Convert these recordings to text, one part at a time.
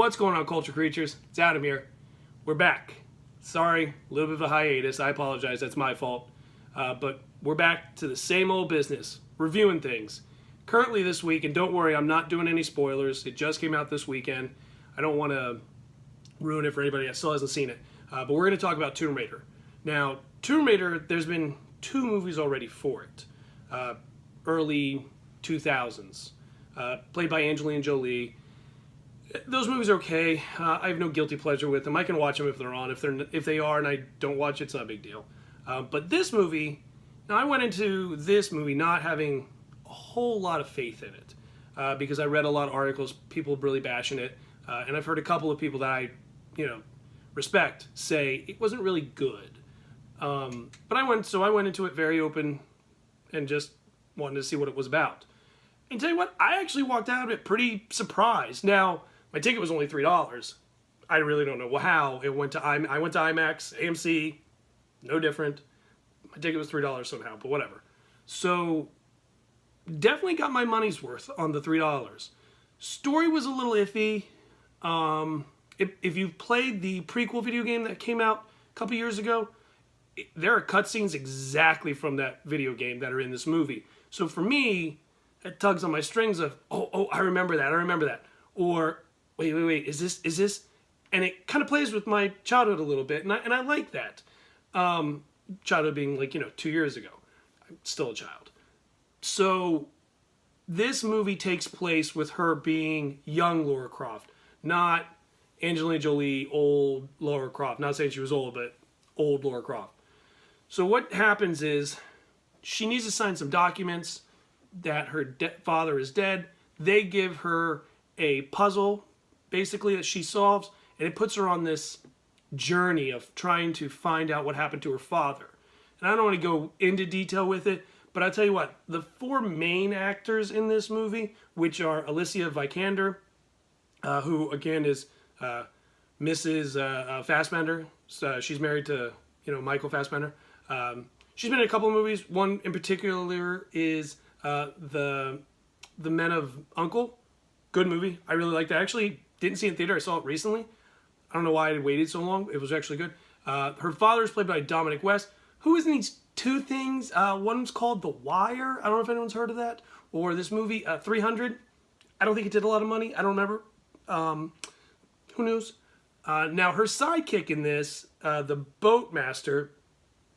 What's going on, Culture Creatures? It's Adam here. We're back. Sorry, a little bit of a hiatus. I apologize. That's my fault. But we're back to the same old business, reviewing things. Currently this week, and don't worry, I'm not doing any spoilers. It just came out this weekend. I don't want to ruin it for anybody that still hasn't seen it. But we're going to talk about Tomb Raider. Now, Tomb Raider, there's been 2 movies already for it. Early 2000s. Played by Angelina Jolie. Those movies are okay. I have no guilty pleasure with them. I can watch them if they're on. If they are and I don't watch it, it's not a big deal. But this movie, now I went into this movie not having a whole lot of faith in it because I read a lot of articles, people really bashing it, and I've heard a couple of people that I, respect say it wasn't really good. But I went into it very open and just wanted to see what it was about. And tell you what, I actually walked out of it pretty surprised. Now, my ticket was only $3. I really don't know how it went to I went to IMAX, AMC, no different. My ticket was $3 somehow, but whatever. So, definitely got my money's worth on the $3. Story was a little iffy. If you've played the prequel video game that came out a couple years ago, there are cutscenes exactly from that video game that are in this movie. So for me, it tugs on my strings of, I remember that. Or, wait, is this? And it kind of plays with my childhood a little bit, and I like that. Childhood being 2 years ago. I'm still a child. So this movie takes place with her being young Lara Croft, not Angelina Jolie, old Lara Croft. Not saying she was old, but old Lara Croft. So what happens is she needs to sign some documents that her father is dead. They give her a puzzle, basically, that she solves, and it puts her on this journey of trying to find out what happened to her father. And I don't want to go into detail with it, but I'll tell you what, the 4 main actors in this movie, which are Alicia Vikander, who again is Mrs. Fassbender. She's married to Michael Fassbender. She's been in a couple of movies. One in particular is the Men of Uncle. Good movie. I really liked it. I actually didn't see it in theater. I saw it recently. I don't know why I had waited so long. It was actually good. Her father is played by Dominic West, who is in these 2 things. One's called The Wire. I don't know if anyone's heard of that. Or this movie, 300. I don't think it did a lot of money. I don't remember. Who knows? Now, her sidekick in this, the Boatmaster,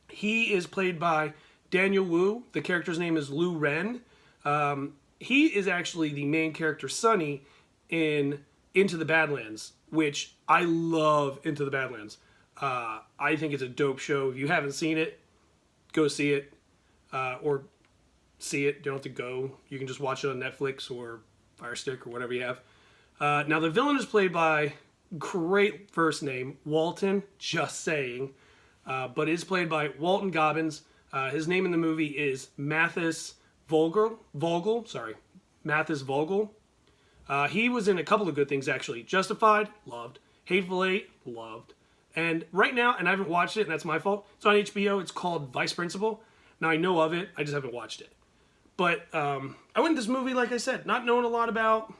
he is played by Daniel Wu. The character's name is Lu Ren. He is actually the main character, Sonny, in Into the Badlands, which I love Into the Badlands. I think it's a dope show. If you haven't seen it, go see it. Or see it. You don't have to go. You can just watch it on Netflix or Fire Stick or whatever you have. Now, the villain is played by, great first name, Walton, just saying. But is played by Walton Goggins. His name in the movie is Mathis Mathis Vogel. He was in a couple of good things, actually. Justified, loved. Hateful Eight, loved. And right now, and I haven't watched it, and that's my fault, it's on HBO. It's called Vice Principal. Now, I know of it. I just haven't watched it. But I went to this movie, like I said, not knowing a lot about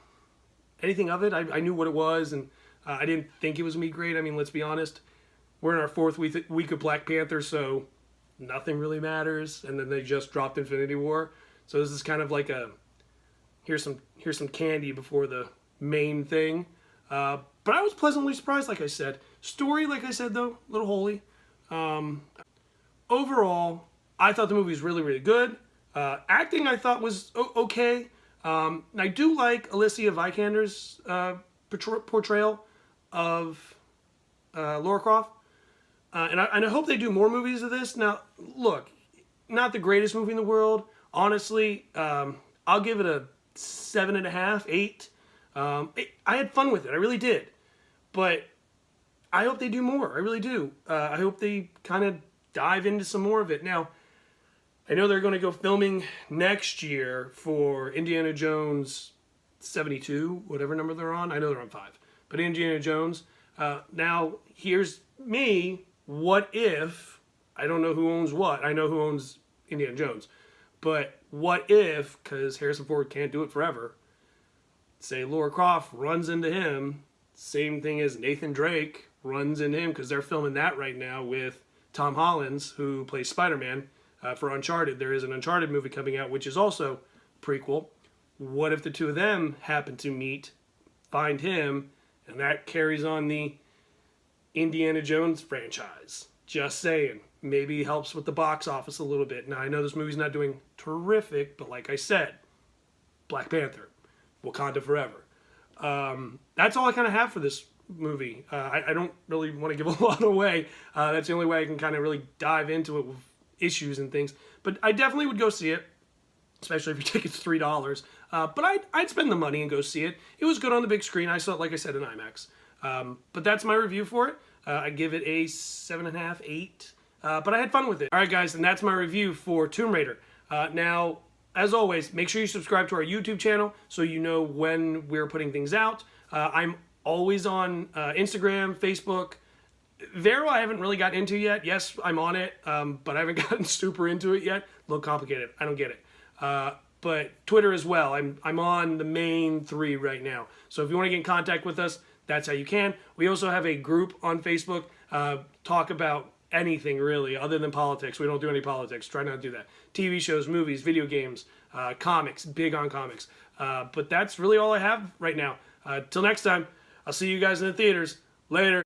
anything of it. I knew what it was, and I didn't think it was going to be great. I mean, let's be honest. We're in our 4th week of Black Panther, so nothing really matters. And then they just dropped Infinity War. So this is kind of like here's some candy before the main thing. But I was pleasantly surprised, like I said. Story, like I said, though, a little holy. Overall, I thought the movie was really, really good. Acting, I thought, was okay. I do like Alicia Vikander's portrayal of Lara Croft. And I hope they do more movies of this. Now, look, not the greatest movie in the world. Honestly, I'll give it a 7.5, 8. I had fun with it. I really did. But I hope they do more. I really do. I hope they kind of dive into some more of it. Now, I know they're going to go filming next year for Indiana Jones 72, whatever number they're on. I know they're on 5. But Indiana Jones. Now, here's me. What if, I don't know who owns what. I know who owns Indiana Jones. But what if, because Harrison Ford can't do it forever, say Lara Croft runs into him, Same thing as Nathan Drake runs in him, because they're filming that right now with Tom Holland, who plays Spider-Man for Uncharted. There is an Uncharted movie coming out, which is also prequel. What if the two of them happen to meet, find him, and that carries on the Indiana Jones franchise? Just saying. Maybe helps with the box office a little bit. Now, I know this movie's not doing terrific, but like I said, Black Panther, Wakanda Forever. That's all I kind of have for this movie. I don't really want to give a lot away. That's the only way I can kind of really dive into it with issues and things. But I definitely would go see it, especially if your ticket's $3. But I'd spend the money and go see it. It was good on the big screen. I saw it, like I said, in IMAX. But that's my review for it. I give it a 7.5, 8. But I had fun with it. All right, guys, and that's my review for Tomb Raider. Now, as always, make sure you subscribe to our YouTube channel so you know when we're putting things out. I'm always on Instagram, Facebook. Vero, I haven't really gotten into yet. Yes, I'm on it, but I haven't gotten super into it yet. A little complicated. I don't get it. But Twitter as well. I'm on the main 3 right now. So if you want to get in contact with us, that's how you can. We also have a group on Facebook. Talk about anything really other than politics. We don't do any politics. Try not to do that. TV shows, movies, video games, comics. Big on comics. But that's really all I have right now. Till next time, I'll see you guys in the theaters. Later.